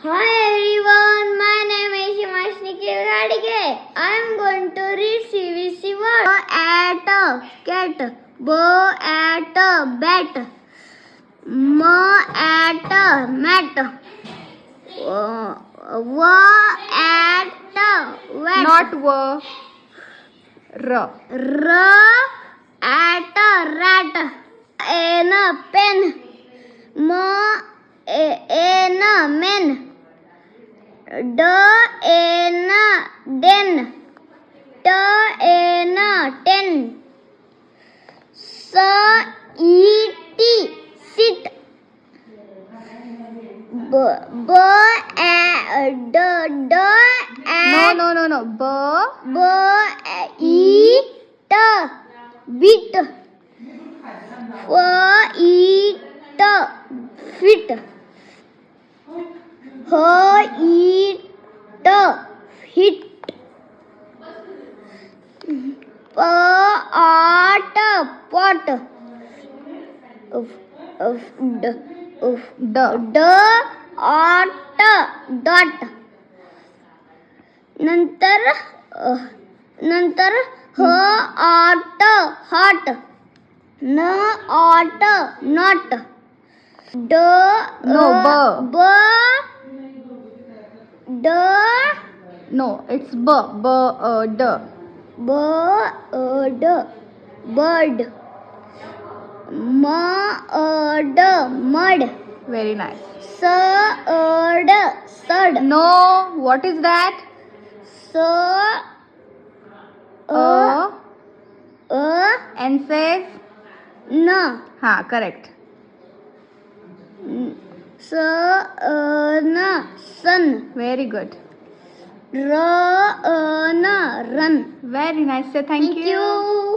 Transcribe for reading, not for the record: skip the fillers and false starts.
Hi everyone, my name is Himash Nikhil Gadige. I am going to read CVC word. B at a cat, B at a bat, M at a mat, W at a wet, Not w. R. R at a rat, N a pen, M N a men, D N a den, T N a ten, S E T sit, B A D D No. B. B E T bit, F E T fit, H E T hit, P A T pot, D D. A T dot, नंतर H A T hot, N A T not, D No, B D No, it's B. D. D bird, M D mud, Very nice. S D sud, No, what is that? S A. And says? N Ha, correct. S N sun, Very good. R N run. Very nice. Say thank you. Thank you.